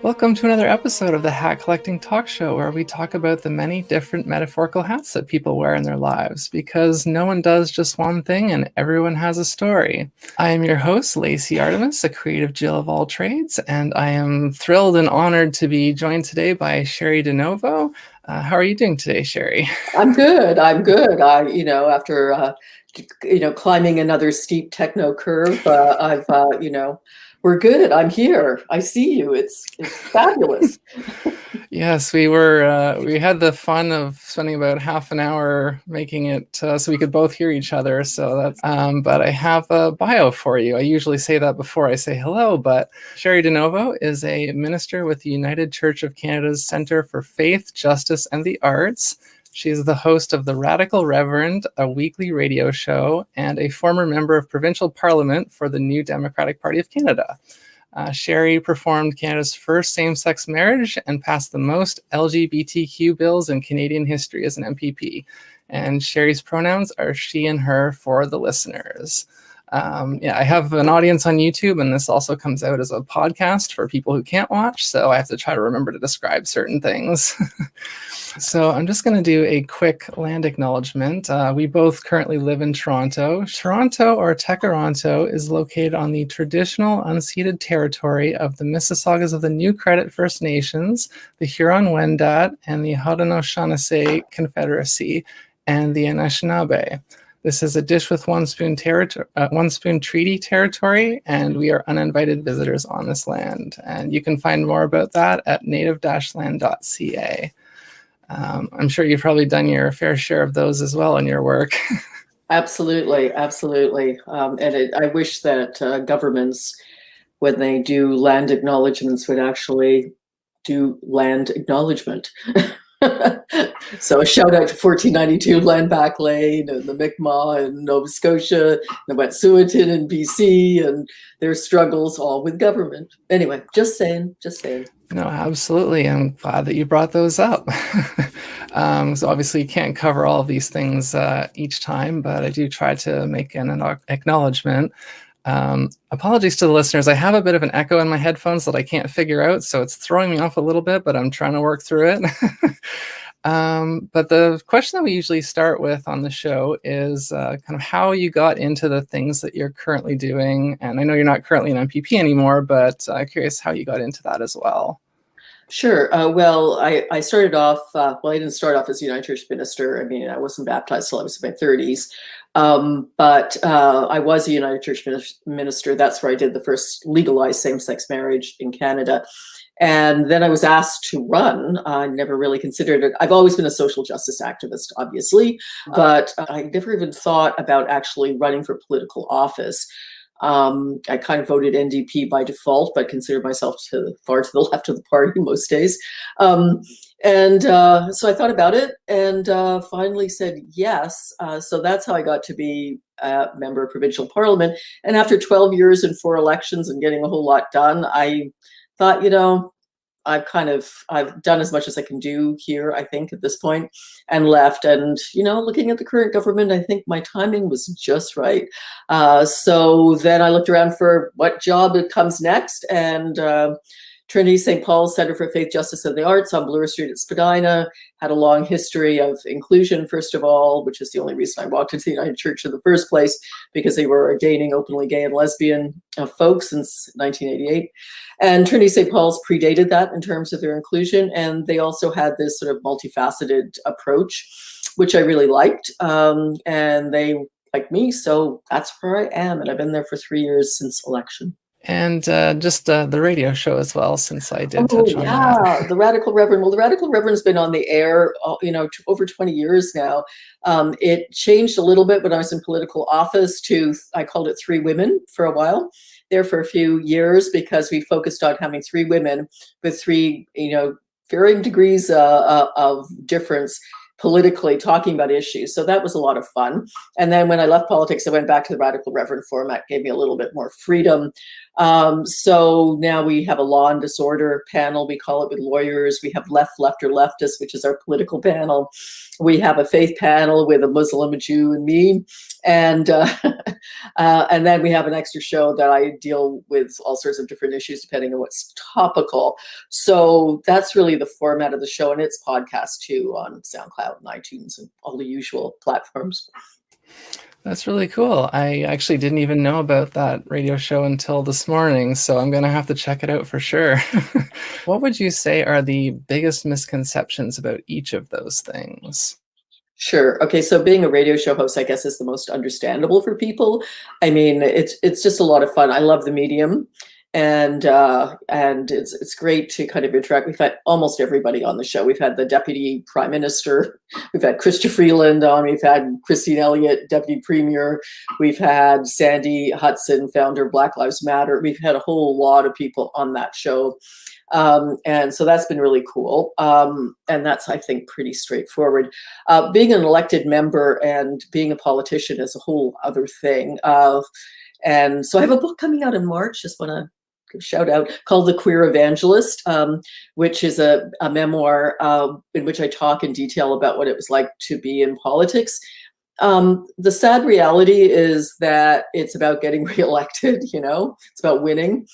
Welcome to another episode of the Hat Collecting Talk Show, where we talk about the many different metaphorical hats that people wear in their lives, because no one does just one thing and everyone has a story. I am your host, Lacey Artemis, a creative Jill of all trades, and I am thrilled and honored to be joined today by Cheri DiNovo. How are you doing today, Cheri? I'm good. After climbing another steep techno curve, we're good. I'm here. I see you. It's fabulous. Yes, we had the fun of spending about half an hour making it so we could both hear each other. So that's, but I have a bio for you. I usually say that before I say hello, but Cheri DiNovo is a minister with the United Church of Canada's Centre for Faith, Justice and the Arts. She's the host of the Radical Reverend, a weekly radio show, and a former member of provincial parliament for the New Democratic Party of Canada. Cheri performed Canada's first same-sex marriage and passed the most LGBTQ bills in Canadian history as an MPP. And Cheri's pronouns are she and her for the listeners. I have an audience on YouTube, and this also comes out as a podcast for people who can't watch, so I have to try to remember to describe certain things. So I'm just going to do a quick land acknowledgement. We both currently live in Toronto. Toronto, or Tekaronto, is located on the traditional unceded territory of the Mississaugas of the New Credit First Nations, the Huron-Wendat, and the Haudenosaunee Confederacy, and the Anishinaabe. This is a dish with one spoon treaty territory, and we are uninvited visitors on this land. And you can find more about that at native-land.ca. I'm sure you've probably done your fair share of those as well in your work. Absolutely. I wish that governments, when they do land acknowledgements, would actually do land acknowledgement. So a shout out to 1492 Land Back Lane and the Mi'kmaq in Nova Scotia, the Wet'suwet'en in BC, and their struggles all with government. Anyway, just saying. No, absolutely. I'm glad that you brought those up. So obviously you can't cover all of these things each time, but I do try to make an acknowledgement. Apologies to the listeners. I have a bit of an echo in my headphones that I can't figure out, so it's throwing me off a little bit, but I'm trying to work through it. But the question that we usually start with on the show is kind of how you got into the things that you're currently doing. And I know you're not currently an MPP anymore, but I'm curious how you got into that as well. Sure. I started off, I didn't start off as a United Church minister. I mean, I wasn't baptized till I was in my 30s. But I was a United Church minister. That's where I did the first legalized same-sex marriage in Canada. And then I was asked to run. I never really considered it. I've always been a social justice activist, obviously, but I never even thought about actually running for political office. I kind of voted NDP by default, but considered myself far to the left of the party most days. So I thought about it and finally said yes. So that's how I got to be a member of provincial parliament. And after 12 years and 4 elections and getting a whole lot done, I thought, I've done as much as I can do here, I think, at this point, and left. And, looking at the current government, I think my timing was just right. So then I looked around for what job comes next, and Trinity St. Paul's Centre for Faith, Justice and the Arts on Bloor Street at Spadina had a long history of inclusion, first of all, which is the only reason I walked into the United Church in the first place, because they were ordaining openly gay and lesbian folks since 1988. And Trinity St. Paul's predated that in terms of their inclusion. And they also had this sort of multifaceted approach, which I really liked. And they liked me, so that's where I am. And I've been there for 3 years since election. And just the radio show as well, since I did touch on that. The Radical Reverend. Well, the Radical Reverend's been on the air, over 20 years now. It changed a little bit when I was in political office I called it 3 Women for a while, there for a few years, because we focused on having 3 women with 3, varying degrees of difference politically, talking about issues. So that was a lot of fun. And then when I left politics, I went back to the Radical Reverend format, gave me a little bit more freedom. So now we have a law and disorder panel, we call it, with lawyers. We have left, left, or leftist, which is our political panel. We have a faith panel with a Muslim, a Jew, and me. And then we have an extra show that I deal with all sorts of different issues depending on what's topical. So that's really the format of the show, and it's podcast too on SoundCloud and iTunes and all the usual platforms. That's really cool. I actually didn't even know about that radio show until this morning, so I'm going to have to check it out for sure. What would you say are the biggest misconceptions about each of those things? Sure. Okay. So being a radio show host, I guess, is the most understandable for people. I mean, it's just a lot of fun. I love the medium, and it's great to kind of interact. We've had almost everybody on the show. We've had the Deputy Prime Minister, we've had Chrystia Freeland on, we've had Christine Elliott, Deputy Premier, we've had Sandy Hudson, founder of Black Lives Matter. We've had a whole lot of people on that show. And so that's been really cool. And that's, I think, pretty straightforward. Being an elected member and being a politician is a whole other thing. And so I have a book coming out in March, just want to give a shout out, called The Queer Evangelist, which is a memoir in which I talk in detail about what it was like to be in politics. The sad reality is that it's about getting reelected, it's about winning.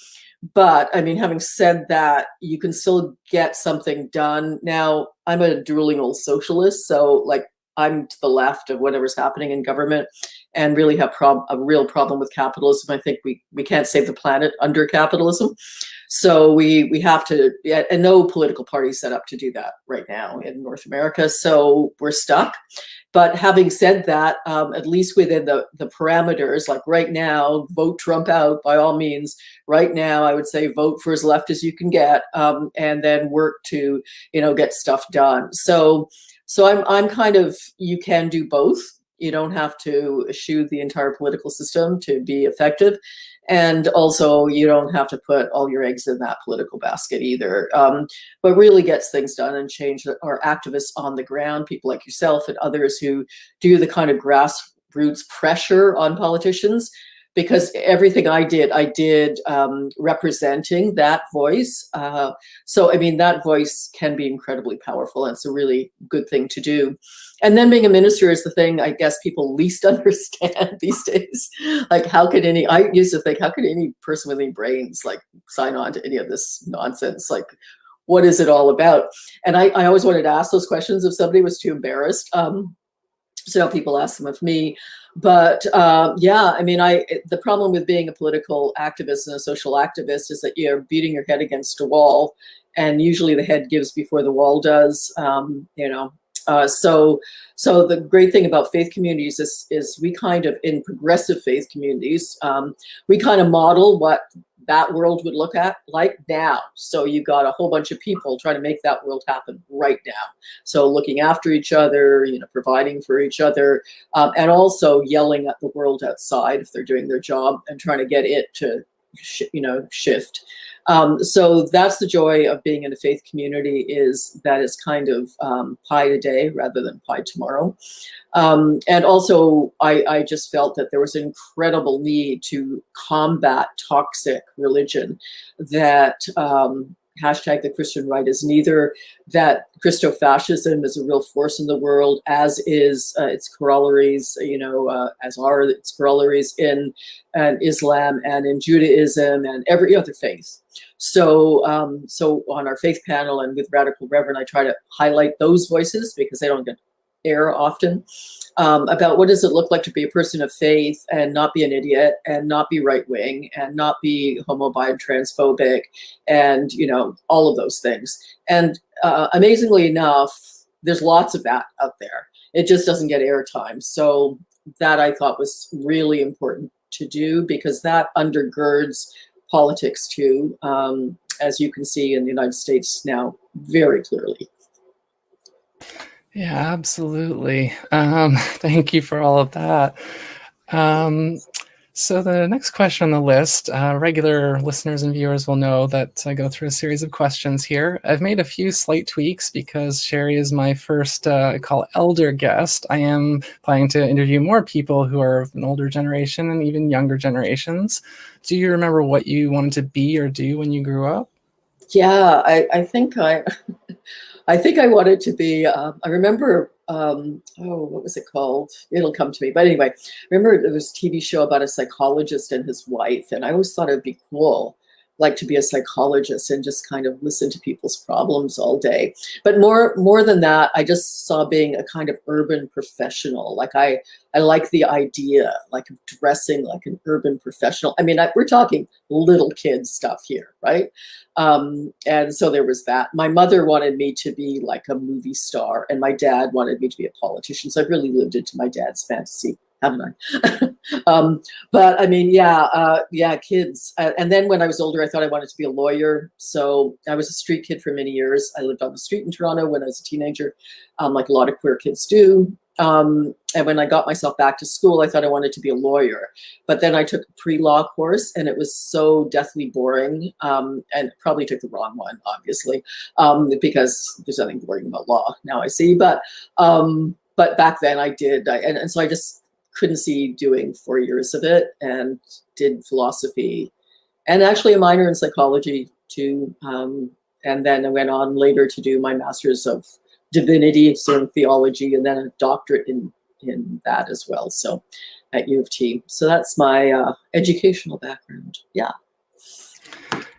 But I mean, having said that, you can still get something done. Now, I'm a drooling old socialist, so like I'm to the left of whatever's happening in government, and really have a real problem with capitalism. I think we can't save the planet under capitalism. So we have to, and no political party set up to do that right now in North America. So we're stuck. But having said that, at least within the parameters, like right now, vote Trump out by all means. Right now, I would say vote for as left as you can get, and then work to, get stuff done. So I'm kind of, you can do both. You don't have to eschew the entire political system to be effective. And also, you don't have to put all your eggs in that political basket either. But really gets things done and change are activists on the ground, people like yourself and others who do the kind of grassroots pressure on politicians. Because everything I did representing that voice. So, I mean, that voice can be incredibly powerful, and it's a really good thing to do. And then being a minister is the thing I guess people least understand these days. Like, I used to think, how could any person with any brains like sign on to any of this nonsense? Like, what is it all about? And I always wanted to ask those questions if somebody was too embarrassed. So now people ask them of me. But yeah, I mean, the problem with being a political activist and a social activist is that you're beating your head against a wall, and usually the head gives before the wall does. So the great thing about faith communities is we kind of, in progressive faith communities, we kind of model what that world would look like now. So you got a whole bunch of people trying to make that world happen right now. So looking after each other, providing for each other, and also yelling at the world outside if they're doing their job and trying to get it to, shift. So that's the joy of being in a faith community, is that it's kind of pie today rather than pie tomorrow. And also, I just felt that there was an incredible need to combat toxic religion, that hashtag the Christian right is neither, that Christo-fascism is a real force in the world, as is its corollaries, as are its corollaries in Islam and in Judaism and every other faith. So on our faith panel and with Radical Reverend, I try to highlight those voices because they don't get air often, about what does it look like to be a person of faith and not be an idiot and not be right-wing and not be homo, bi, and transphobic and, all of those things. And amazingly enough, there's lots of that out there. It just doesn't get airtime. So that I thought was really important to do, because that undergirds politics too, as you can see in the United States now very clearly. Yeah, absolutely. Thank you for all of that. So the next question on the list, regular listeners and viewers will know that I go through a series of questions here. I've made a few slight tweaks because Cheri is my first, I call elder guest. I am planning to interview more people who are of an older generation and even younger generations. Do you remember what you wanted to be or do when you grew up? Yeah, I think I think I wanted to be, I remember, what was it called? It'll come to me. But anyway, I remember there was a TV show about a psychologist and his wife, and I always thought it'd be cool, like to be a psychologist and just kind of listen to people's problems all day. But more than that, I just saw being a kind of urban professional. Like I like the idea, like of dressing like an urban professional. I mean, we're talking little kid stuff here, right? And so there was that. My mother wanted me to be like a movie star, and my dad wanted me to be a politician. So I've really lived into my dad's fantasy, haven't I? But I mean, yeah, kids. And then when I was older, I thought I wanted to be a lawyer. So I was a street kid for many years. I lived on the street in Toronto when I was a teenager, like a lot of queer kids do. And when I got myself back to school, I thought I wanted to be a lawyer. But then I took a pre-law course, and it was so deathly boring, and probably took the wrong one, obviously, because there's nothing boring about law now, I see. But back then I did. And so I just couldn't see doing 4 years of it, and did philosophy and actually a minor in psychology too. And then I went on later to do my master's of divinity, so in theology, and then a doctorate in that as well. So at U of T. So that's my educational background. Yeah.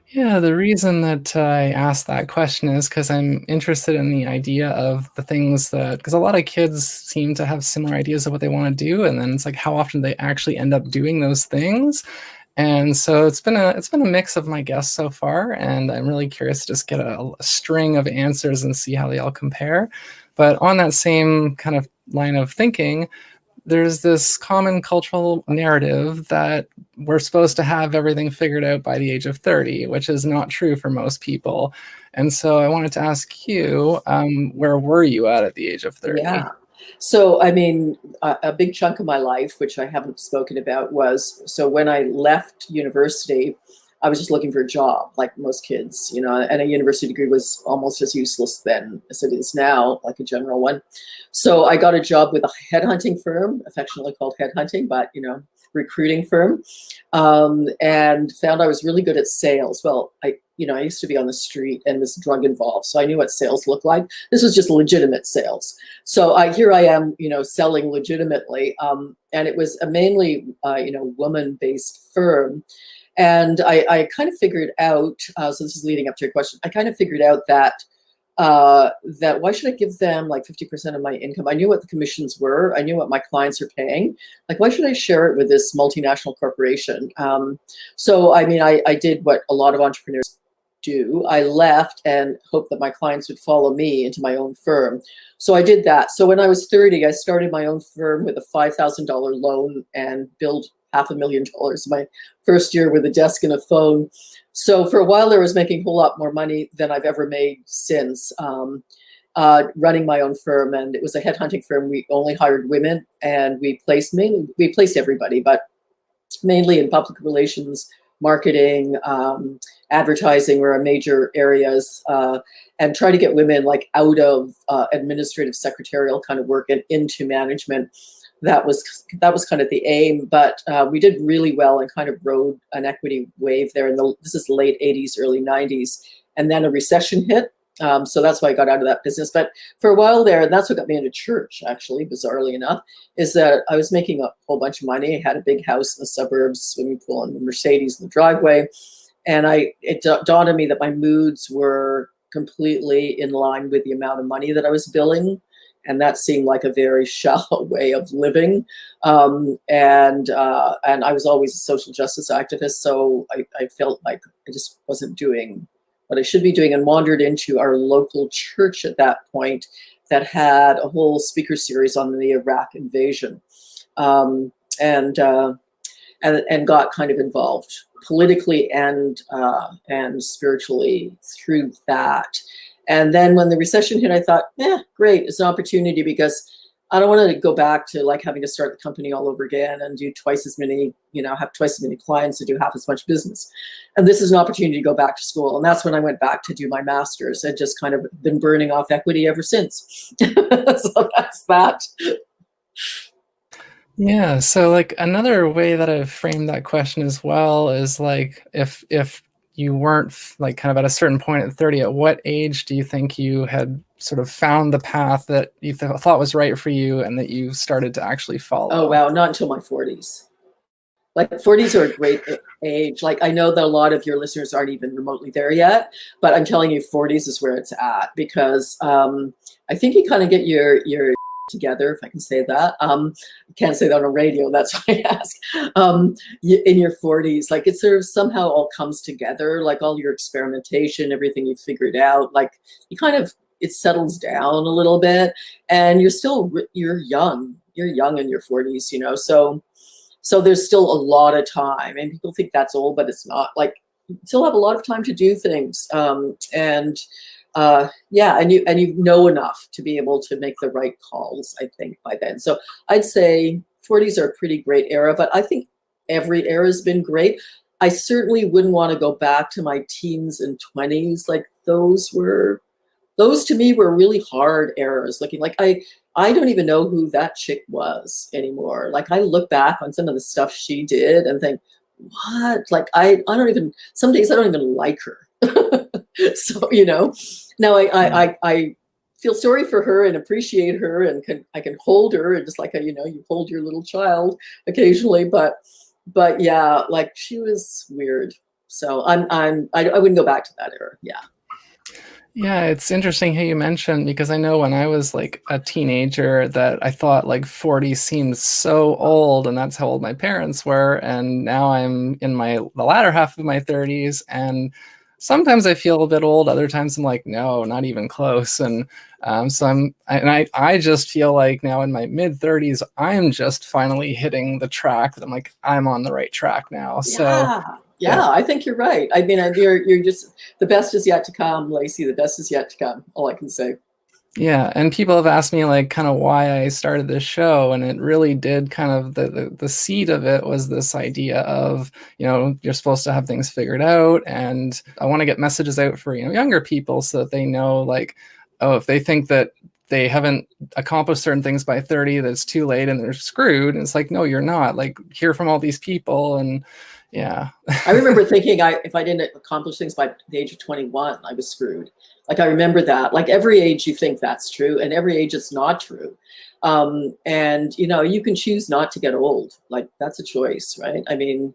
Yeah, the reason that I asked that question is because I'm interested in the idea of the things that, because a lot of kids seem to have similar ideas of what they want to do, and then it's like how often they actually end up doing those things. And so it's been a mix of my guests so far, and I'm really curious to just get a string of answers and see how they all compare. But on that same kind of line of thinking, there's this common cultural narrative that we're supposed to have everything figured out by the age of 30, which is not true for most people. And so I wanted to ask you, where were you at the age of 30? Yeah. So, I mean, a big chunk of my life, which I haven't spoken about, was, so when I left university, I was just looking for a job, like most kids, you know, and a university degree was almost as useless then as it is now, like a general one. So I got a job with a headhunting firm, affectionately called headhunting, but, you know, recruiting firm, and found I was really good at sales. Well, I used to be on the street and was drug involved, so I knew what sales looked like. This was just legitimate sales. So here I am, you know, selling legitimately, and it was a mainly, woman-based firm. And I kind of figured out, so this is leading up to your question, I kind of figured out that that why should I give them like 50% of my income? I knew what the commissions were. I knew what my clients are paying. Like, why should I share it with this multinational corporation? So, I mean, I did what a lot of entrepreneurs do. I left and hoped that my clients would follow me into my own firm. So I did that. So when I was 30, I started my own firm with a $5,000 loan and billed $500,000 my first year with a desk and a phone. So for a while there, I was making a whole lot more money than I've ever made since, running my own firm. And it was a headhunting firm. We only hired women, and we placed everybody, but mainly in public relations, marketing, advertising were our major areas, and try to get women like out of administrative secretarial kind of work and into management. That was kind of the aim, but we did really well and kind of rode an equity wave there. This is the late 80s, early 90s, and then a recession hit. So that's why I got out of that business. But for a while there, and that's what got me into church, actually, bizarrely enough, is that I was making a whole bunch of money. I had a big house in the suburbs, swimming pool, and the Mercedes in the driveway. And it dawned on me that my moods were completely in line with the amount of money that I was billing. And that seemed like a very shallow way of living. And I was always a social justice activist, so I felt like I just wasn't doing what I should be doing, and wandered into our local church at that point that had a whole speaker series on the Iraq invasion, and got kind of involved politically and spiritually through that. And then when the recession hit, I thought, great, it's an opportunity, because I don't want to go back to like having to start the company all over again and do twice as many, have twice as many clients and do half as much business. And this is an opportunity to go back to school. And that's when I went back to do my master's. I'd just kind of been burning off equity ever since. So that's that. Yeah, so like another way that I've framed that question as well is like if you weren't like kind of at a certain point at 30, at what age do you think you had sort of found the path that you thought was right for you and that you started to actually follow? Oh, wow. Not until my 40s. Like 40s are a great age. Like I know that a lot of your listeners aren't even remotely there yet, but I'm telling you 40s is where it's at, because I think you kind of get your together, if I can say that. I can't say that on radio, that's why I ask. In your 40s, like it sort of somehow all comes together, like all your experimentation, everything you've figured out, like you kind of, it settles down a little bit, and you're young in your 40s, so there's still a lot of time, and people think that's old, but it's not. Like you still have a lot of time to do things, and you know enough to be able to make the right calls, I think, by then. So I'd say 40s are a pretty great era, but I think every era has been great. I certainly wouldn't want to go back to my teens and 20s. Like those to me were really hard eras. Looking like I don't even know who that chick was anymore. Like I look back on some of the stuff she did and think, what? Like I don't even, some days I don't even like her. So, now I feel sorry for her and appreciate her, and I can hold her, and just like, you hold your little child occasionally, but yeah, like she was weird. So I wouldn't go back to that era. Yeah. Yeah, it's interesting how you mentioned, because I know when I was like a teenager that I thought like 40 seemed so old, and that's how old my parents were. And now I'm in the latter half of my 30s, and sometimes I feel a bit old. Other times I'm like, no, not even close. And so I just feel like now in my mid 30s, I'm just finally hitting the track that I'm like, I'm on the right track now. So yeah, I think you're right. I mean, you're just, the best is yet to come, Lacey. The best is yet to come. All I can say. Yeah, and people have asked me like kind of why I started this show, and it really did kind of the seed of it was this idea of, you're supposed to have things figured out, and I want to get messages out for, younger people so that they know, like, oh, if they think that they haven't accomplished certain things by 30, that it's too late and they're screwed. And it's like, no, you're not. Like, hear from all these people. And yeah. I remember thinking if I didn't accomplish things by the age of 21, I was screwed. Like, I remember that. Like, every age you think that's true, and every age it's not true. And, you can choose not to get old. Like, that's a choice, right? I mean,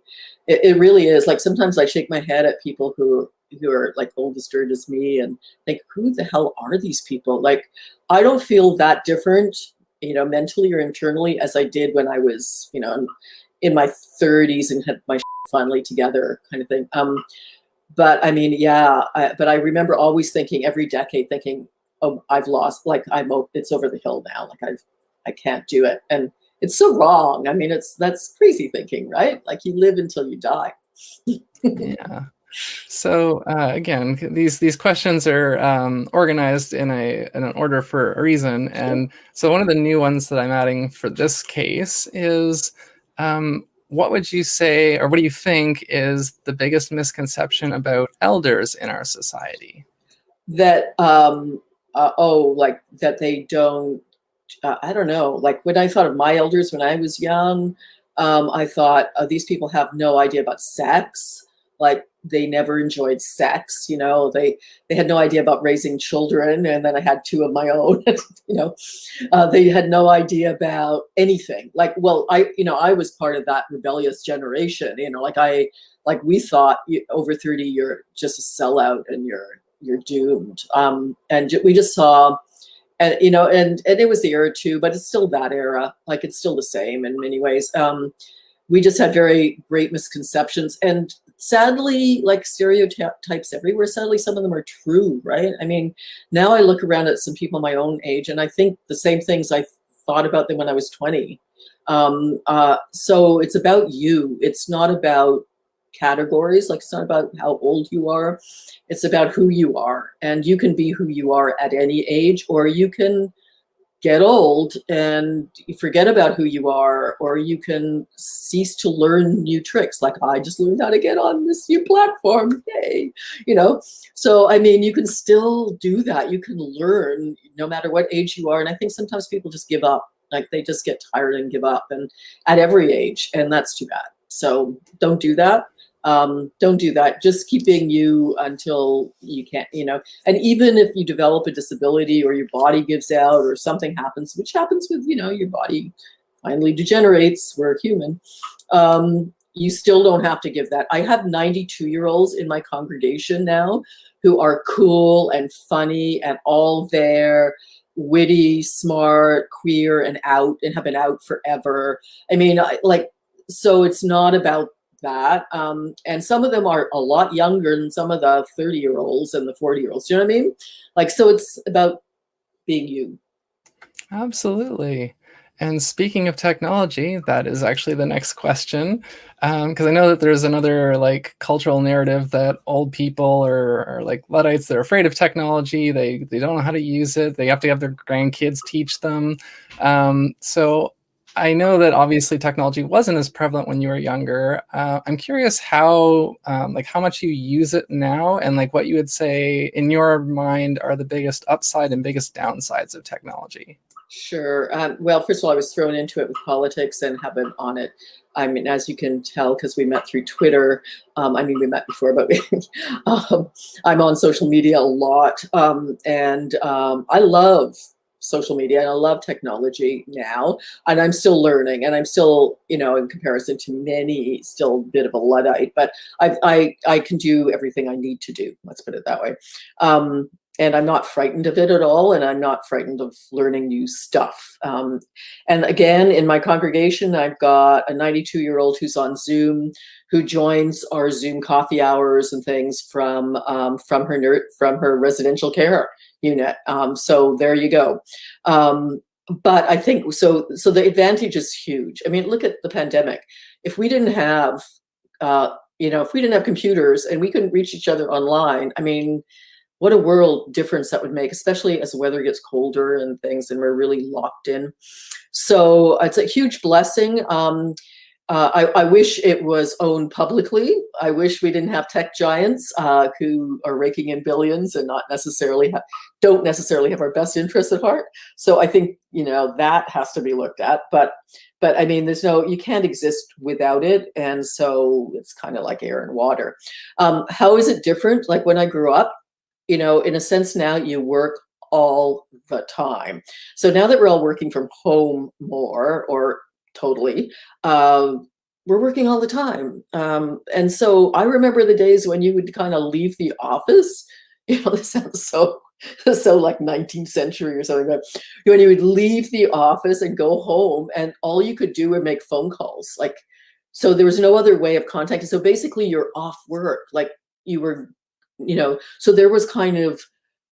it really is. Like, sometimes I shake my head at people who are like old as dirt as me and think, who the hell are these people? Like, I don't feel that different, mentally or internally as I did when I was, in my 30s and had my finally together, kind of thing. But I mean, yeah, but I remember always thinking, every decade thinking, oh, I've lost, like it's over the hill now. Like I can't do it. And it's so wrong. I mean, that's crazy thinking, right? Like, you live until you die. Yeah. So again, these questions are organized in an order for a reason. And so one of the new ones that I'm adding for this case is, what would you say, or what do you think is the biggest misconception about elders in our society? That, like that they don't, I don't know, like when I thought of my elders when I was young, I thought these people have no idea about sex. Like, they never enjoyed sex, they had no idea about raising children. And then I had two of my own, they had no idea about anything. Like, well, I was part of that rebellious generation, like we thought over 30, you're just a sellout and you're doomed. And we just saw, and and it was the era too, but it's still that era. Like, it's still the same in many ways. We just had very great misconceptions, and sadly, like, stereotypes everywhere. Sadly, some of them are true, right? I mean, now I look around at some people my own age, and I think the same things I thought about them when I was 20. So it's about you. It's not about categories. Like, it's not about how old you are. It's about who you are, and you can be who you are at any age, or you can get old and you forget about who you are, or you can cease to learn new tricks. Like I just learned how to get on this new platform. Yay. You know, so I mean, you can still do that. You can learn no matter what age you are. And I think sometimes people just give up. Like they just get tired and give up, and at every age, and that's too bad. So don't do that. Don't do that. Just keep being you until you can't, you know, and even if you develop a disability or your body gives out or something happens, which happens with, you know, your body finally degenerates, we're human, you still don't have to give that. I have 92-year-olds in my congregation now who are cool and funny and all there, witty, smart, queer, and out, and have been out forever. I mean, so it's not about that. And some of them are a lot younger than some of the 30-year-olds and the 40-year-olds. You know what I mean? Like, so it's about being you. Absolutely. And speaking of technology, that is actually the next question, because I know that there's another like cultural narrative that old people are like Luddites. They're afraid of technology. They don't know how to use it. They have to have their grandkids teach them. So I know that obviously technology wasn't as prevalent when you were younger. I'm curious how much you use it now, and like what you would say in your mind are the biggest upside and biggest downsides of technology. Sure. Well, first of all, I was thrown into it with politics and have been on it. I mean, as you can tell, because we met through Twitter. I mean, we met before, but I'm on social media a lot. I love social media and I love technology now. And I'm still learning, and I'm still, you know, in comparison to many, still a bit of a Luddite, but I can do everything I need to do. Let's put it that way. And I'm not frightened of it at all, and I'm not frightened of learning new stuff. And again, in my congregation, I've got a 92-year-old who's on Zoom, who joins our Zoom coffee hours and things from her residential care unit. So there you go. But I think so the advantage is huge. I mean, look at the pandemic. If we didn't have, if we didn't have computers and we couldn't reach each other online, I mean, what a world difference that would make, especially as the weather gets colder and things and we're really locked in. So it's a huge blessing. I wish it was owned publicly. I wish we didn't have tech giants who are raking in billions and don't necessarily have our best interests at heart. So I think, you know, that has to be looked at. But I mean, you can't exist without it. And so it's kind of like air and water. How is it different? Like when I grew up, you know, in a sense now you work all the time. So now that we're all working from home more or totally, we're working all the time. And so I remember the days when you would kind of leave the office, you know, this sounds so like 19th century or something, but when you would leave the office and go home and all you could do were make phone calls. Like, so there was no other way of contacting. So basically you're off work, like you were, you know, so there was kind of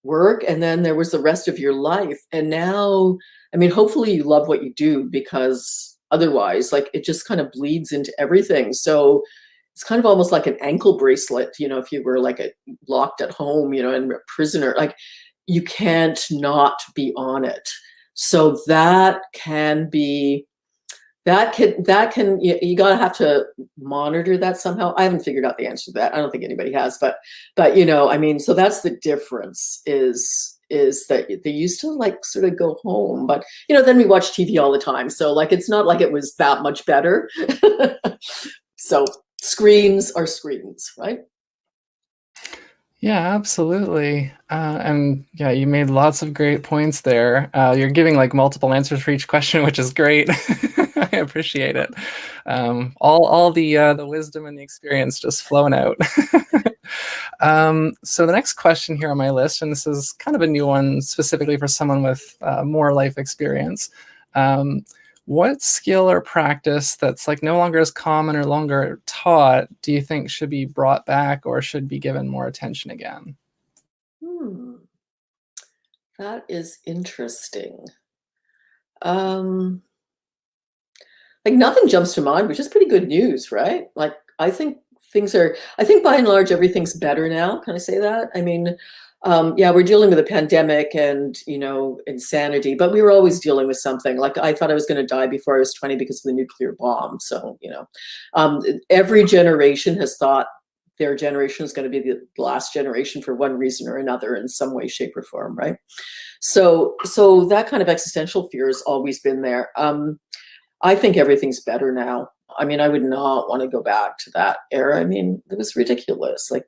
work and then there was the rest of your life. And now, I mean, hopefully you love what you do, because otherwise, like, it just kind of bleeds into everything. So it's kind of almost like an ankle bracelet, you know, if you were like locked at home, you know, and a prisoner, like you can't not be on it. So that can be, you gotta have to monitor that somehow. I haven't figured out the answer to that. I don't think anybody has, but you know, I mean, so that's the difference is that they used to like sort of go home, but you know, then we watch TV all the time. So like, it's not like it was that much better. So screens are screens, right? Yeah, absolutely. And yeah, you made lots of great points there. You're giving like multiple answers for each question, which is great. I appreciate it. All the wisdom and the experience just flowing out. So the next question here on my list, and this is kind of a new one specifically for someone with more life experience. What skill or practice that's like no longer as common or longer taught do you think should be brought back or should be given more attention again? That is interesting. Like nothing jumps to mind, which is pretty good news, right? Like I think by and large, everything's better now. Can I say that? I mean, Yeah, we're dealing with a pandemic and, you know, insanity, but we were always dealing with something. Like, I thought I was going to die before I was 20 because of the nuclear bomb. So, you know, every generation has thought their generation is going to be the last generation for one reason or another in some way, shape, or form, right? So that kind of existential fear has always been there. I think everything's better now. I mean, I would not want to go back to that era. I mean, it was ridiculous. Like,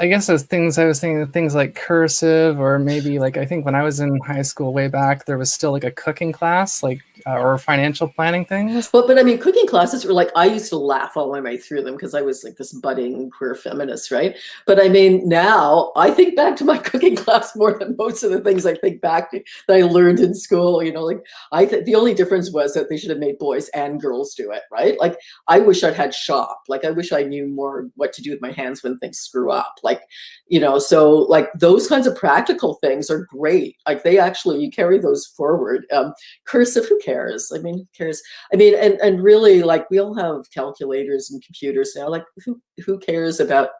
I guess as things I was thinking of things like cursive, or maybe like I think when I was in high school way back, there was still like a cooking class, like or financial planning things. but I mean, cooking classes were like, I used to laugh all my way through them because I was like this budding queer feminist, right? But I mean, now I think back to my cooking class more than most of the things I think back to that I learned in school. You know, like the only difference was that they should have made boys and girls do it, right? Like, I wish I'd had shop. Like, I wish I knew more what to do with my hands when things screw up. Like, you know, so like those kinds of practical things are great. Like, they actually, you carry those forward. Cursive, who cares? I mean, who cares? I mean, and really, like, we all have calculators and computers now. Like, who cares about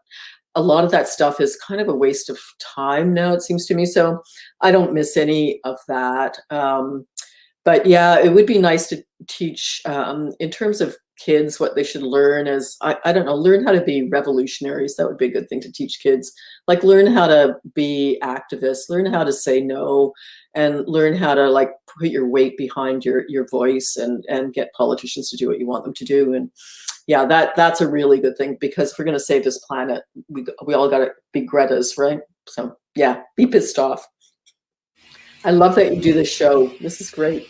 a lot of that stuff? Is kind of a waste of time now, it seems to me. So I don't miss any of that. But yeah, it would be nice to teach in terms of kids, what they should learn is, I don't know, learn how to be revolutionaries. That would be a good thing to teach kids. Like, learn how to be activists, learn how to say no, and learn how to like put your weight behind your voice, and get politicians to do what you want them to do. And yeah, that's a really good thing, because if we're going to save this planet, we all got to be Greta's, right? So yeah, be pissed off. I love that you do this show. This is great.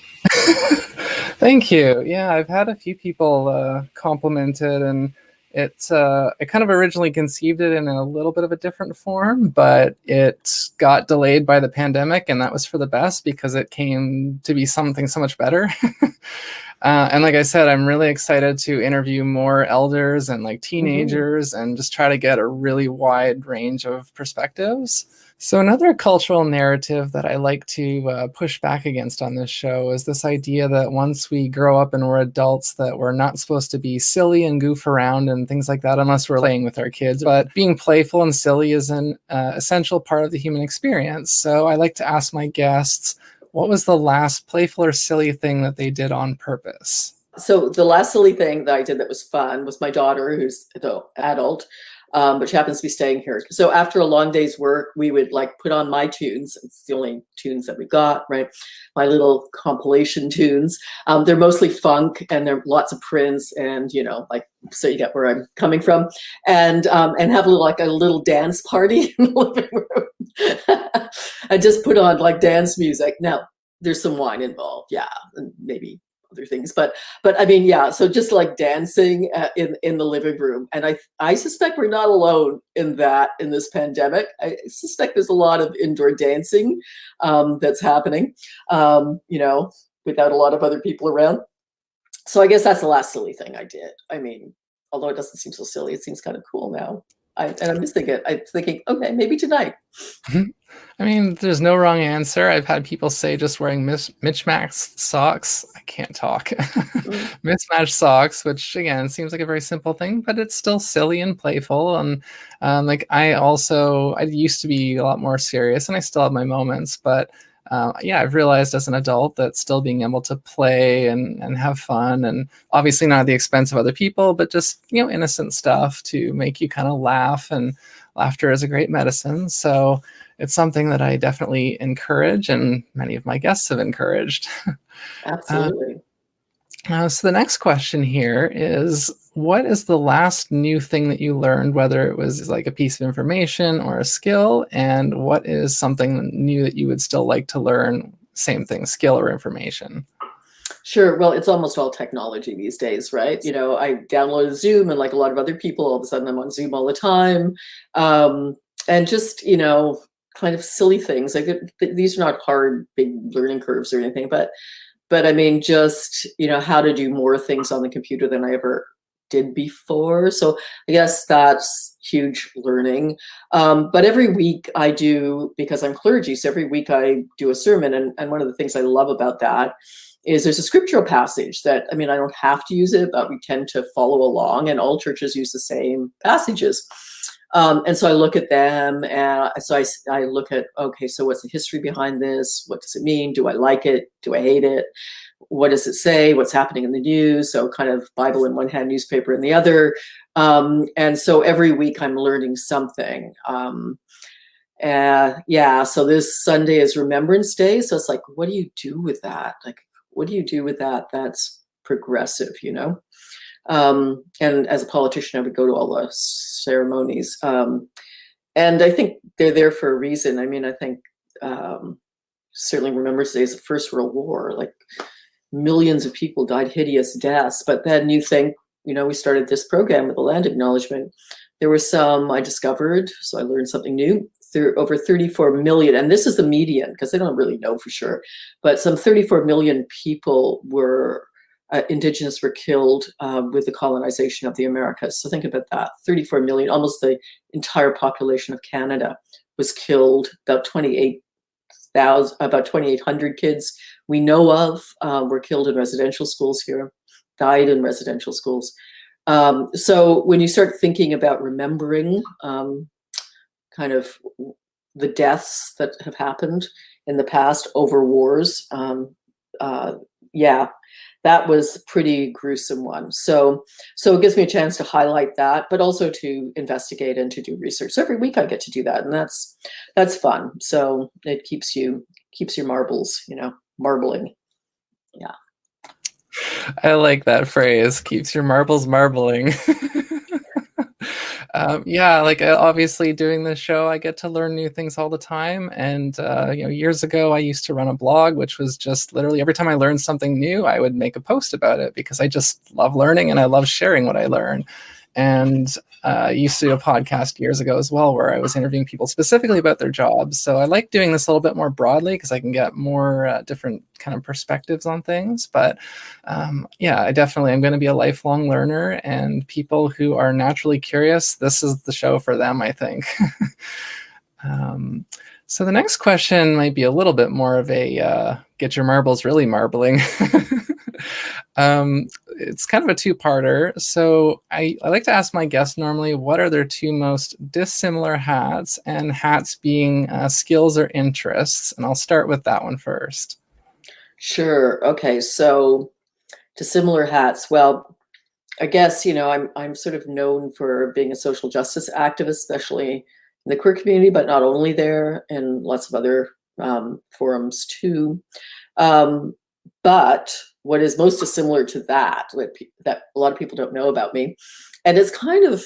Thank you. Yeah, I've had a few people compliment it, and it's I kind of originally conceived it in a little bit of a different form, but it got delayed by the pandemic, and that was for the best because it came to be something so much better. And like I said, I'm really excited to interview more elders and like teenagers and just try to get a really wide range of perspectives. So another cultural narrative that I like to push back against on this show is this idea that once we grow up and we're adults, that we're not supposed to be silly and goof around and things like that unless we're playing with our kids. But being playful and silly is an essential part of the human experience. So I like to ask my guests, what was the last playful or silly thing that they did on purpose? So the last silly thing that I did that was fun was my daughter, who's the adult, but she happens to be staying here. So after a long day's work, we would like put on my tunes. It's the only tunes that we got, right? My little compilation tunes. They're mostly funk, and there are lots of Prince, and you know, like, so you get where I'm coming from, and have a little dance party in the living room. I just put on like dance music. Now there's some wine involved, yeah, and maybe other things, but I mean, yeah, so just like dancing in the living room. And I suspect we're not alone in that in this pandemic. I suspect there's a lot of indoor dancing that's happening, you know, without a lot of other people around. So I guess that's the last silly thing I did. I mean, although it doesn't seem so silly, it seems kind of cool now. And I'm thinking, okay, maybe tonight. I mean, there's no wrong answer. I've had people say just wearing mismatched socks. I can't talk. Mismatched socks, which again seems like a very simple thing, but it's still silly and playful. And like I used to be a lot more serious, and I still have my moments, but yeah, I've realized as an adult that still being able to play and have fun, and obviously not at the expense of other people, but just, you know, innocent stuff to make you kind of laugh, and laughter is a great medicine. So it's something that I definitely encourage, and many of my guests have encouraged. Absolutely. So the next question here is, what is the last new thing that you learned, whether it was like a piece of information or a skill, and what is something new that you would still like to learn? Same thing, skill or information. Sure. Well, it's almost all technology these days, right? You know, I downloaded Zoom, and like a lot of other people, all of a sudden I'm on Zoom all the time. And just, you know, kind of silly things. Like, these are not hard, big learning curves or anything, but I mean, just, you know, how to do more things on the computer than I ever did before. So I guess that's huge learning. But every week I do, because I'm clergy, so every week I do a sermon. And one of the things I love about that is there's a scriptural passage that, I mean, I don't have to use it, but we tend to follow along, and all churches use the same passages. And so I look at them, and so I look at, okay, so what's the history behind this? What does it mean? Do I like it? Do I hate it? What does it say? What's happening in the news? So kind of Bible in one hand, newspaper in the other. And so every week I'm learning something. Yeah, so this Sunday is Remembrance Day. So it's like, what do you do with that? Like, what do you do with that? That's progressive, you know? And as a politician, I would go to all the ceremonies. And I think they're there for a reason. I mean, I think certainly Remembrance Day is the First World War, like millions of people died hideous deaths. But then you think, you know, we started this program with the land acknowledgement. There were some I discovered, so I learned something new. Over 34 million, and this is the median because they don't really know for sure, but some 34 million people were Indigenous were killed with the colonization of the Americas. So think about that: 34 million, almost the entire population of Canada was killed. About 2,800 kids we know of were killed in residential schools here, died in residential schools. So when you start thinking about remembering kind of the deaths that have happened in the past over wars, yeah, that was a pretty gruesome one. So it gives me a chance to highlight that, but also to investigate and to do research. So every week I get to do that, and that's fun. So it keeps your marbles, you know, marbling. Yeah. I like that phrase, keeps your marbles marbling. Yeah, like obviously doing this show, I get to learn new things all the time. And you know, years ago, I used to run a blog, which was just literally every time I learned something new, I would make a post about it because I just love learning and I love sharing what I learn. And I used to do a podcast years ago as well, where I was interviewing people specifically about their jobs. So I like doing this a little bit more broadly because I can get more different kind of perspectives on things. But yeah, I definitely am going to be a lifelong learner, and people who are naturally curious, this is the show for them, I think. So the next question might be a little bit more of a get your marbles really marbling. It's kind of a two-parter. So I like to ask my guests normally, what are their two most dissimilar hats, and hats being skills or interests? And I'll start with that one first. Sure. Okay. So dissimilar hats. Well, I guess, you know, I'm sort of known for being a social justice activist, especially in the queer community, but not only there, and lots of other forums too. But what is most dissimilar to that a lot of people don't know about me, and it's kind of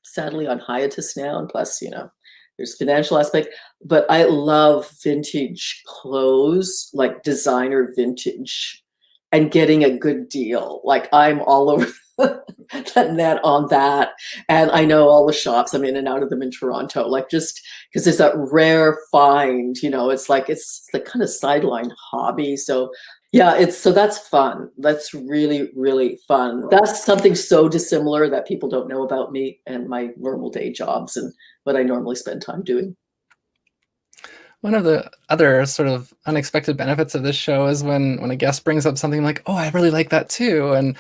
sadly on hiatus now, and plus, you know, there's financial aspect, but I love vintage clothes, like designer vintage, and getting a good deal. Like I'm all over the net on that. And I know all the shops, I'm in and out of them in Toronto, like just because there's that rare find, you know, it's the kind of sideline hobby. So yeah, so that's fun. That's really, really fun. That's something so dissimilar that people don't know about me and my normal day jobs and what I normally spend time doing. One of the other sort of unexpected benefits of this show is when a guest brings up something like, oh, I really like that too. And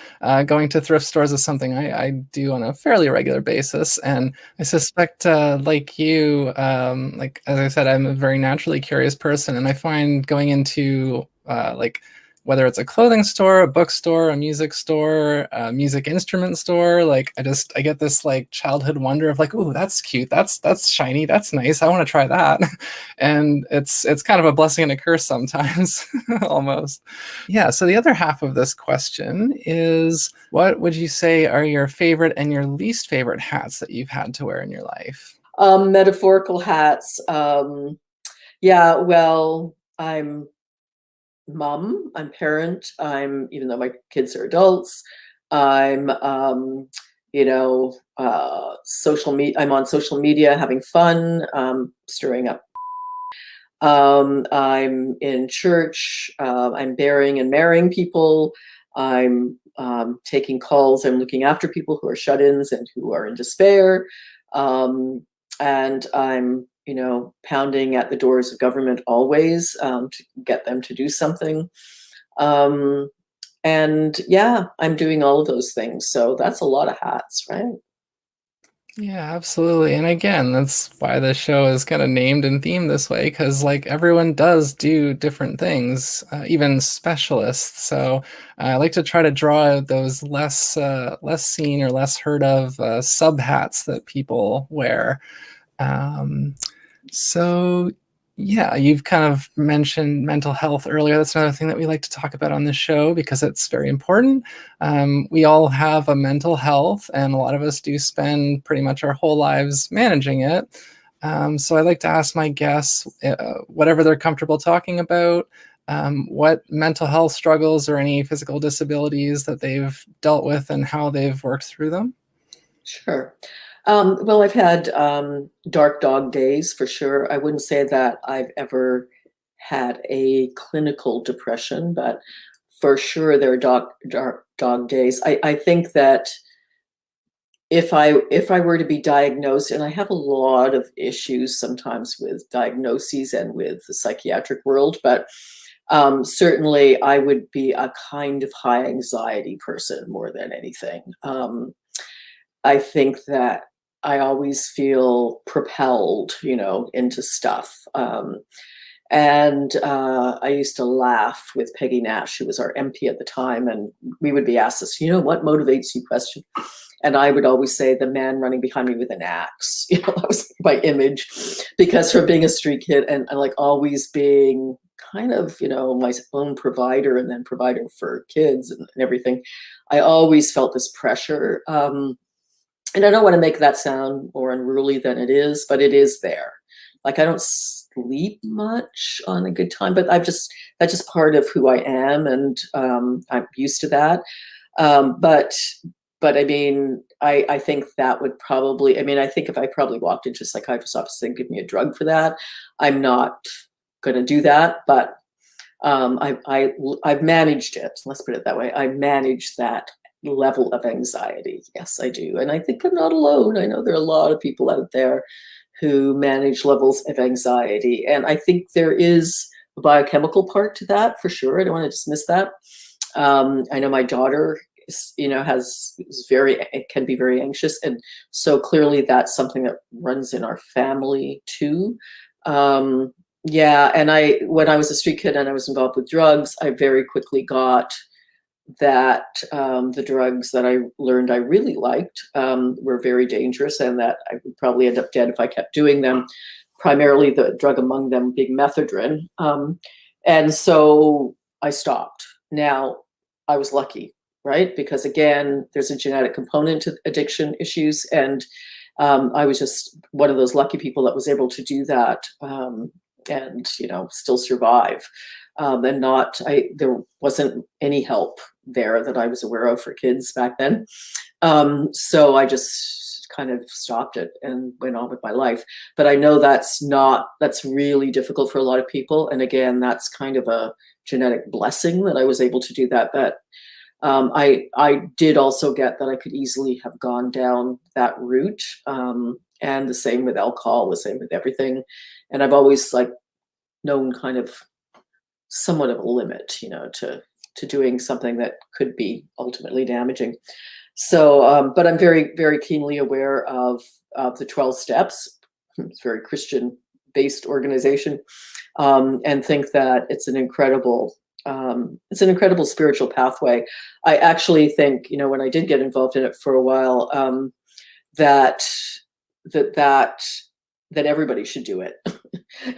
going to thrift stores is something I do on a fairly regular basis. And I suspect, like you, like as I said, I'm a very naturally curious person. And I find going into like, whether it's a clothing store, a bookstore, a music store, a music instrument store, like I get this like childhood wonder of like, oh, that's cute, that's shiny, that's nice, I want to try that. And it's kind of a blessing and a curse sometimes, almost. Yeah, so the other half of this question is, what would you say are your favorite and your least favorite hats that you've had to wear in your life? Metaphorical hats. Yeah, well, I'm mom, I'm parent, even though my kids are adults, I'm you know, social media, I'm on social media having fun, stirring up. I'm in church, I'm burying and marrying people, I'm taking calls, I'm looking after people who are shut-ins and who are in despair, and I'm, you know, pounding at the doors of government always to get them to do something. And yeah, I'm doing all of those things. So that's a lot of hats, right? Yeah, absolutely. And again, that's why the show is kind of named and themed this way, because like everyone does do different things, even specialists. So I like to try to draw out those less seen or less heard of sub hats that people wear. Um, so, yeah, you've kind of mentioned mental health earlier. That's another thing that we like to talk about on this show because it's very important. We all have a mental health, and a lot of us do spend pretty much our whole lives managing it. So, I like to ask my guests, whatever they're comfortable talking about, what mental health struggles or any physical disabilities that they've dealt with and how they've worked through them. Sure. Well, I've had dark dog days for sure. I wouldn't say that I've ever had a clinical depression, but for sure there are dark dog days. I think that if I were to be diagnosed, and I have a lot of issues sometimes with diagnoses and with the psychiatric world, but certainly I would be a kind of high anxiety person more than anything. I think that I always feel propelled, into stuff. And I used to laugh with Peggy Nash, who was our MP at the time, and we would be asked this, what motivates you, question? And I would always say the man running behind me with an axe. That was my image, because from being a street kid and like always being kind of, my own provider and then provider for kids and everything, I always felt this pressure. And I don't want to make that sound more unruly than it is, but it is there. Like I don't sleep much on a good time, but that's just part of who I am, and I'm used to that. But I mean, I think that would probably, I think if I probably walked into a psychiatrist's office and give me a drug for that, I'm not going to do that. But I've managed it. Let's put it that way. I managed that level of anxiety. Yes, I do. And I think I'm not alone. I know there are a lot of people out there who manage levels of anxiety. And I think there is a biochemical part to that for sure. I don't want to dismiss that. I know my daughter can be very anxious. And so clearly that's something that runs in our family too. Yeah. And when I was a street kid and I was involved with drugs, I very quickly got that the drugs that I learned I really liked were very dangerous, and that I would probably end up dead if I kept doing them, primarily the drug among them being methadone. And so I stopped. Now, I was lucky, right? Because again, there's a genetic component to addiction issues, and I was just one of those lucky people that was able to do that and still survive. And there wasn't any help there that I was aware of for kids back then. So I just kind of stopped it and went on with my life. But I know that's really difficult for a lot of people. And again, that's kind of a genetic blessing that I was able to do that. But I did also get that I could easily have gone down that route. And the same with alcohol, the same with everything. And I've always known kind of somewhat of a limit, to doing something that could be ultimately damaging. So, but I'm very, very keenly aware of the 12 steps. It's a very Christian-based organization, and think that it's an incredible spiritual pathway. I actually think, when I did get involved in it for a while, that everybody should do it.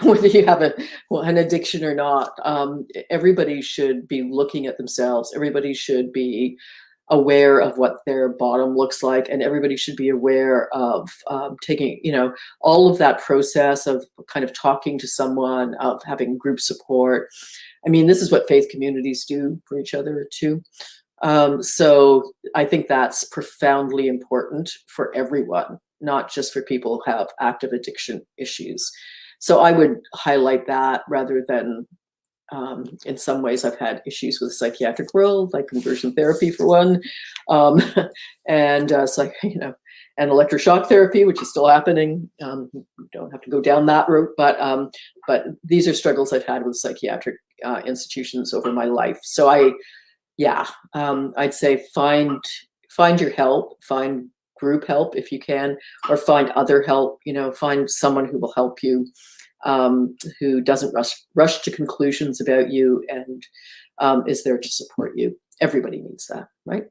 Whether you have an addiction or not, everybody should be looking at themselves. Everybody should be aware of what their bottom looks like, and everybody should be aware of taking, all of that process of kind of talking to someone, of having group support. This is what faith communities do for each other too. So I think that's profoundly important for everyone, not just for people who have active addiction issues. So I would highlight that rather than, in some ways, I've had issues with the psychiatric world, like conversion therapy for one, and and electroshock therapy, which is still happening. You don't have to go down that route, but these are struggles I've had with psychiatric institutions over my life. So I'd say find your help, find group help if you can, or find other help. Find someone who will help you, who doesn't rush to conclusions about you, and is there to support you. Everybody needs that, right?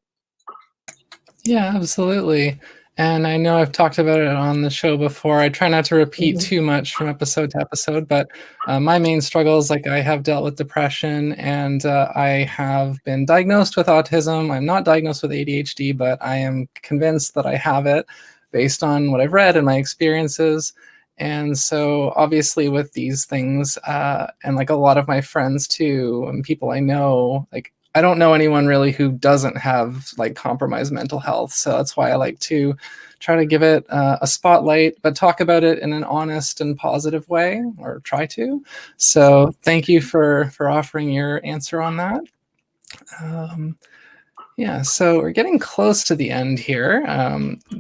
Yeah, absolutely. And I know I've talked about it on the show before. I try not to repeat too much from episode to episode, but my main struggle is, like, I have dealt with depression, and I have been diagnosed with autism. I'm not diagnosed with ADHD, but I am convinced that I have it based on what I've read and my experiences. And so obviously with these things, and like a lot of my friends too, and people I know, like, I don't know anyone really who doesn't have like compromised mental health. So that's why I like to try to give it a spotlight, but talk about it in an honest and positive way, or try to. So thank you for offering your answer on that. Yeah, so we're getting close to the end here.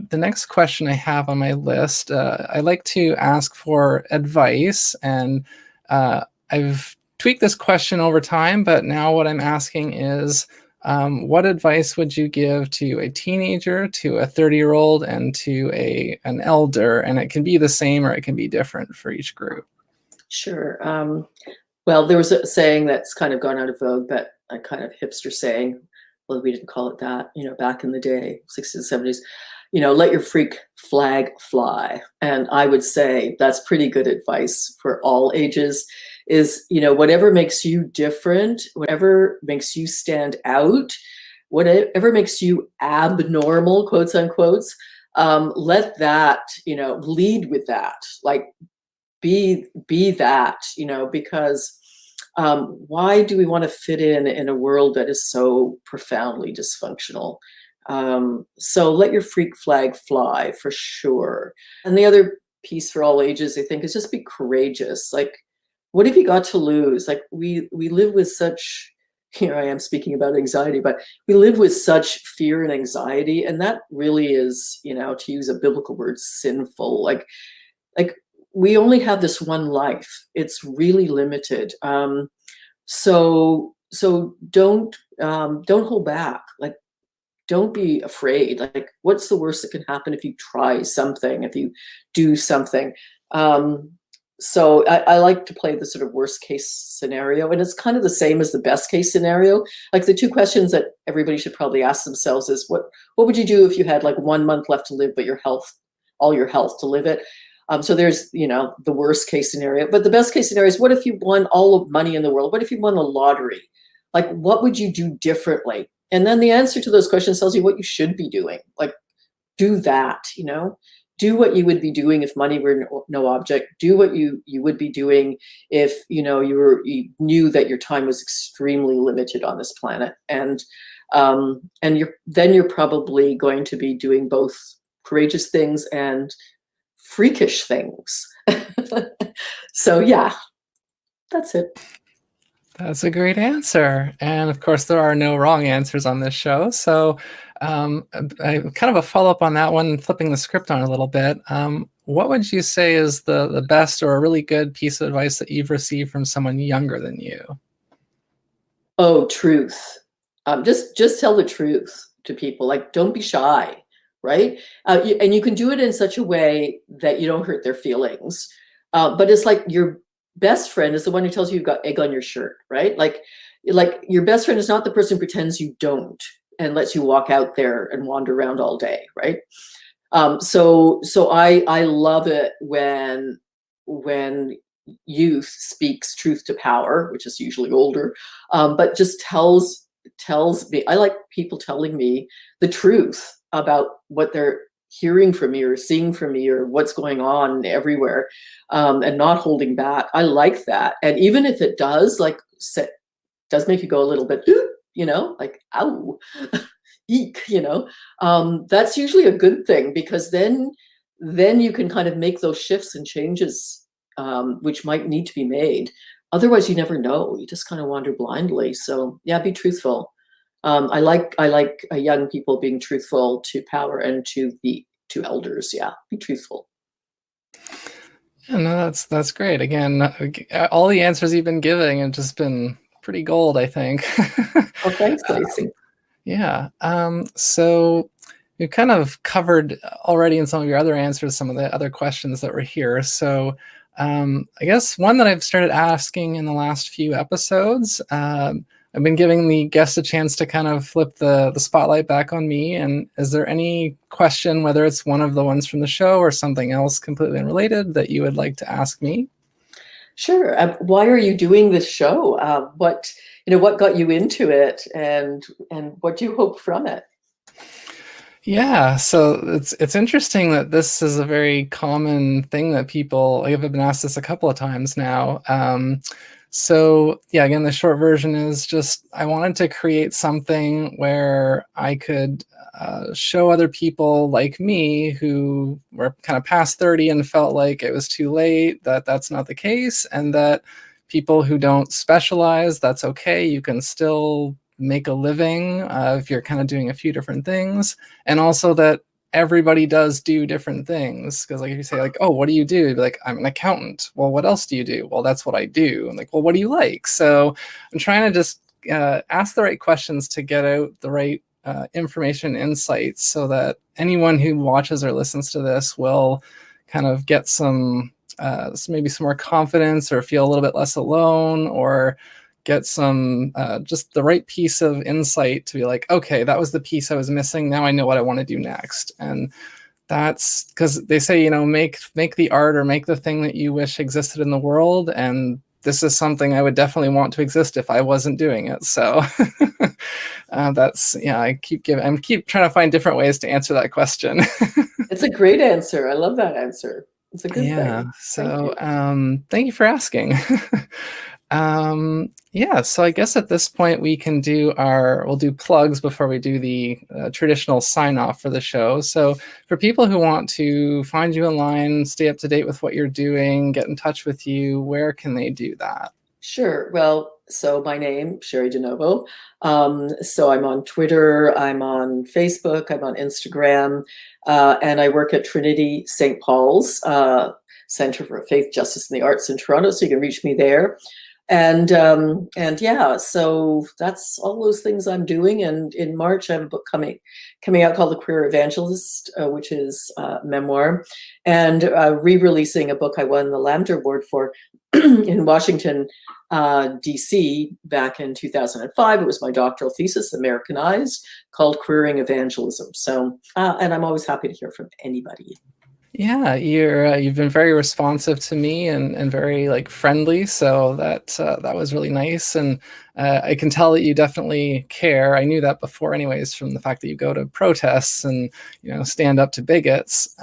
The next question I have on my list, I like to ask for advice, and I've tweaked this question over time, but now what I'm asking is, what advice would you give to a teenager, to a 30-year-old, and to an elder? And it can be the same or it can be different for each group. Sure. Well, there was a saying that's kind of gone out of vogue, but a kind of hipster saying, well, we didn't call it that, back in the day, 60s and 70s, let your freak flag fly. And I would say that's pretty good advice for all ages, is, whatever makes you different, whatever makes you stand out, whatever makes you abnormal, quotes unquote, let that, lead with that, like be that, because why do we want to fit in a world that is so profoundly dysfunctional? So let your freak flag fly, for sure. And the other piece for all ages, I think, is just be courageous. Like, what have you got to lose? Like, we live with such, here I am speaking about anxiety, but we live with such fear and anxiety, and that really is, to use a biblical word, sinful. Like we only have this one life. It's really limited. So don't hold back. Like, don't be afraid. Like, what's the worst that can happen if you try something, if you do something? So I like to play the sort of worst case scenario, and it's kind of the same as the best case scenario. Like, the two questions that everybody should probably ask themselves is, what would you do if you had like 1 month left to live, but all your health to live it? So there's, the worst case scenario, but the best case scenario is, what if you won all of money in the world? What if you won a lottery? Like, what would you do differently? And then the answer to those questions tells you what you should be doing. Like, do that, do what you would be doing if money were no object. Do what you would be doing if, you knew that your time was extremely limited on this planet. And you're probably going to be doing both courageous things and freakish things. So yeah, that's it. That's a great answer. And of course, there are no wrong answers on this show. So kind of a follow-up on that one, flipping the script on a little bit. What would you say is the best or a really good piece of advice that you've received from someone younger than you? Oh, truth. Just tell the truth to people. Like, don't be shy. Right? And you can do it in such a way that you don't hurt their feelings. But it's like your best friend is the one who tells you you've got egg on your shirt, right? Like your best friend is not the person who pretends you don't and lets you walk out there and wander around all day, right? So I love it when youth speaks truth to power, which is usually older, but just tells me. I like people telling me the truth about what they're hearing from me or seeing from me or what's going on everywhere, and not holding back. I like that. And even if it does make you go a little bit, like, ow, eek, that's usually a good thing, because then you can kind of make those shifts and changes, which might need to be made. Otherwise, you never know. You just kind of wander blindly. So yeah, be truthful. I like young people being truthful to power and to elders. Yeah, be truthful. Yeah, no, that's great. Again, all the answers you've been giving have just been pretty gold, I think. Oh, thanks, Lacey. Yeah. So we've kind of covered already in some of your other answers some of the other questions that were here. So I guess one that I've started asking in the last few episodes, I've been giving the guests a chance to kind of flip the spotlight back on me. And is there any question, whether it's one of the ones from the show or something else completely unrelated, that you would like to ask me? Sure. Why are you doing this show? What got you into it, and what do you hope from it? Yeah, so it's interesting that this is a very common thing that people, like, I've been asked this a couple of times now. So yeah, again, the short version is just I wanted to create something where I could show other people like me who were kind of past 30 and felt like it was too late, that that's not the case, and that people who don't specialize, that's okay. You can still make a living if you're kind of doing a few different things, and also that everybody does do different things. Because like if you say like, oh, what do you do? You'd be like, I'm an accountant. Well, what else do you do? Well, that's what I do. And like, well, what do you like? So I'm trying to just ask the right questions to get out the right information, insights, so that anyone who watches or listens to this will kind of get some maybe some more confidence, or feel a little bit less alone, or get some just the right piece of insight to be like, okay, that was the piece I was missing. Now I know what I want to do next. And that's because they say, make the art or make the thing that you wish existed in the world. And this is something I would definitely want to exist if I wasn't doing it. So that's, yeah, I keep trying to find different ways to answer that question. It's a great answer. I love that answer. It's a good Yeah. thing. So thank you for asking. Yeah, so I guess at this point we'll do plugs before we do the traditional sign off for the show. So for people who want to find you online, stay up to date with what you're doing, get in touch with you, where can they do that? Sure. Well, so my name, Cheri DiNovo. So I'm on Twitter, I'm on Facebook, I'm on Instagram, and I work at Trinity St. Paul's Center for Faith, Justice, and the Arts in Toronto. So you can reach me there. And yeah, so that's all those things I'm doing. And in March, I have a book coming out called The Queer Evangelist, which is memoir, and re-releasing a book I won the Lambda Award for in Washington, D.C. back in 2005. It was my doctoral thesis, Americanized, called Queering Evangelism. So, and I'm always happy to hear from anybody. Yeah, you've been very responsive to me and very like friendly, so that was really nice, and I can tell that you definitely care. I knew that before, anyways, from the fact that you go to protests and stand up to bigots.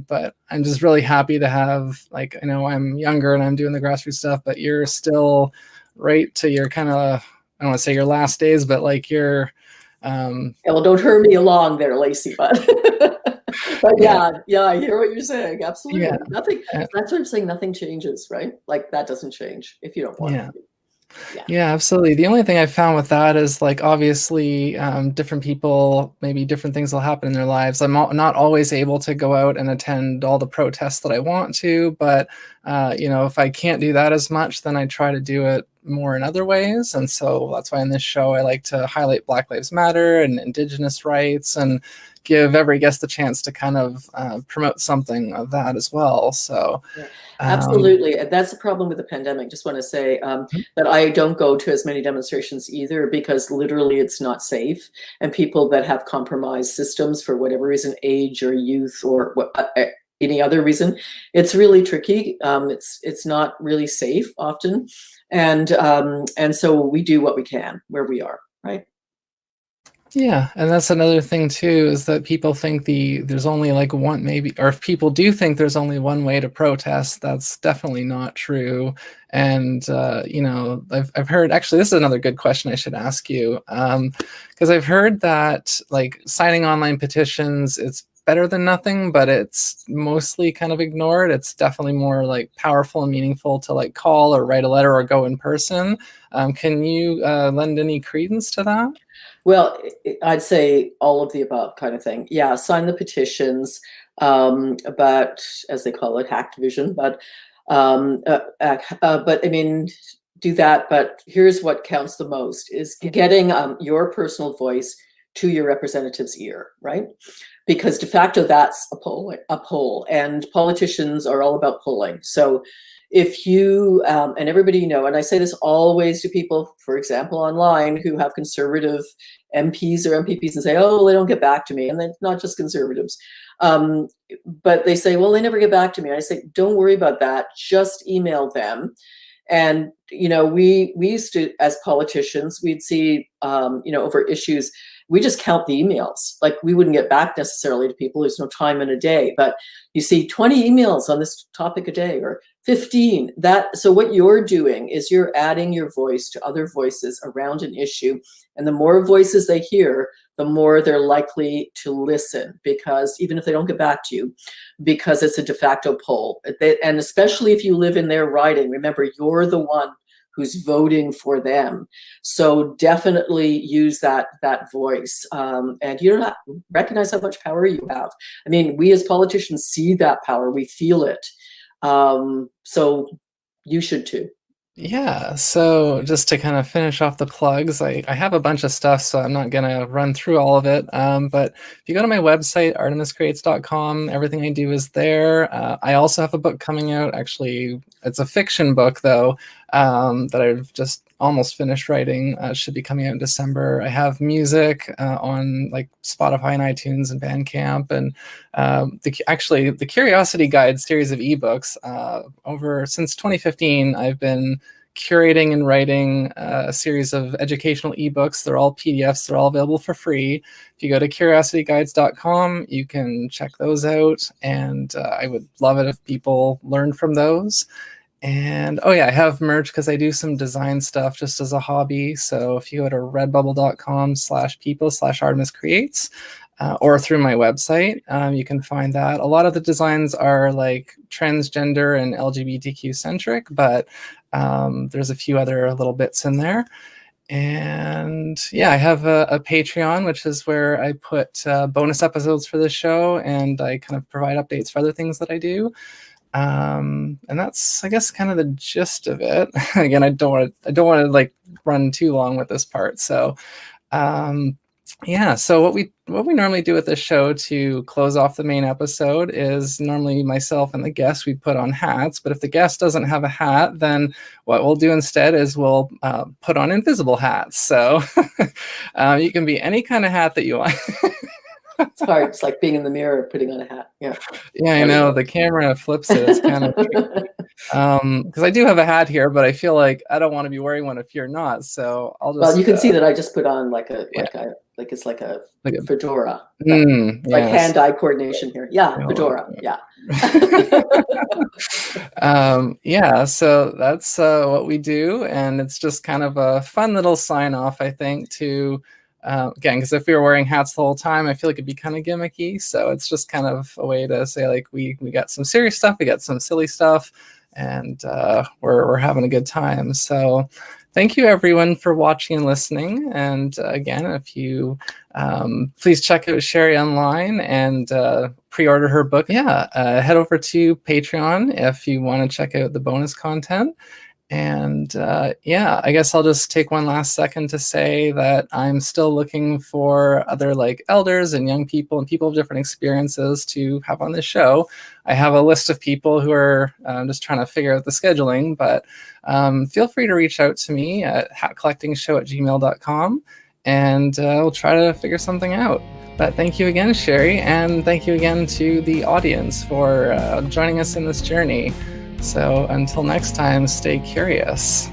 But I'm just really happy to have, like, I know I'm younger and I'm doing the grassroots stuff, but you're still right to your kind of, I don't want to say your last days, but like you're. Yeah, well, don't hurry me along there, Lacey, but. But yeah, I hear what you're saying. Absolutely. Yeah. Nothing. That's what I'm saying. Nothing changes, right? Like that doesn't change if you don't want it to. Yeah, absolutely. The only thing I found with that is, like, obviously different people, maybe different things will happen in their lives. I'm not always able to go out and attend all the protests that I want to, but if I can't do that as much, then I try to do it more in other ways. And so that's why in this show I like to highlight Black Lives Matter and Indigenous rights, and give every guest the chance to kind of promote something of that as well. So absolutely. And that's the problem with the pandemic. Just want to say that I don't go to as many demonstrations either, because literally it's not safe. And people that have compromised systems for whatever reason, age or youth or any other reason, it's really tricky. It's not really safe often. And so we do what we can where we are, right? Yeah, and that's another thing too, is that people think there's only like one, maybe, or if people do think there's only one way to protest, that's definitely not true. And I've heard, actually, this is another good question I should ask you, because I've heard that like signing online petitions, it's better than nothing, but it's mostly kind of ignored. It's definitely more like powerful and meaningful to like call or write a letter or go in person. Can you lend any credence to that? Well, I'd say all of the above kind of thing. Yeah, sign the petitions about, as they call it, hacktivism. But I mean, do that. But here's what counts the most: is getting your personal voice to your representative's ear, right? Because de facto that's a poll, and politicians are all about polling. So if you, and everybody and I say this always to people, for example, online who have conservative MPs or MPPs and say, oh, they don't get back to me. And then not just conservatives, but they say, well, they never get back to me. I say, don't worry about that. Just email them. And, we used to, as politicians, we'd see, over issues, we just count the emails. Like, we wouldn't get back necessarily to people. There's no time in a day, but you see 20 emails on this topic a day, or 15. So what you're doing is you're adding your voice to other voices around an issue. And the more voices they hear, the more they're likely to listen, because even if they don't get back to you, because it's a de facto poll. And especially if you live in their riding, remember, you're the one who's voting for them. So definitely use that voice. And you don't recognize how much power you have. I mean, we as politicians see that power, we feel it. So you should too. Yeah, so just to kind of finish off the plugs, I have a bunch of stuff, so I'm not going to run through all of it. But if you go to my website, artemiscreates.com, everything I do is there. I also have a book coming out. Actually, it's a fiction book, though, that I've just almost finished writing. Should be coming out in December. I have music on like Spotify and iTunes and Bandcamp, and the Curiosity Guide series of ebooks. Since 2015, I've been curating and writing a series of educational ebooks. They're all PDFs. They're all available for free. If you go to curiosityguides.com, you can check those out, and I would love it if people learn from those. And I have merch because I do some design stuff just as a hobby. So if you go to redbubble.com/people/artemiscreates, or through my website, you can find that. A lot of the designs are like transgender and LGBTQ centric, but there's a few other little bits in there. And I have a Patreon, which is where I put bonus episodes for this show, and I kind of provide updates for other things that I do. And that's, I guess, kind of the gist of it. Again, I don't want to like run too long with this part. So, so what we normally do with this show to close off the main episode is normally myself and the guest, we put on hats. But if the guest doesn't have a hat, then what we'll do instead is we'll put on invisible hats. So you can be any kind of hat that you want. It's hard. It's like being in the mirror, putting on a hat. Yeah. Yeah, I know. The camera flips it. It's kind of because I do have a hat here, but I feel like I don't want to be wearing one if you're not. So I'll just. Well, you can see that I just put on like a fedora. Like hand-eye coordination here. Yeah, fedora. Yeah. So that's what we do, and it's just kind of a fun little sign-off, I think, to. Again, because if we were wearing hats the whole time, I feel like it'd be kind of gimmicky. So it's just kind of a way to say, like, we got some serious stuff, we got some silly stuff, and we're having a good time. So thank you everyone for watching and listening. And again, if you please check out Cheri online and pre-order her book. Head over to Patreon if you want to check out the bonus content. And I guess I'll just take one last second to say that I'm still looking for other like elders and young people and people of different experiences to have on this show. I have a list of people who are just trying to figure out the scheduling, but feel free to reach out to me at hatcollectingshow@gmail.com, and we'll try to figure something out. But thank you again, Cheri, and thank you again to the audience for joining us in this journey. So until next time, stay curious.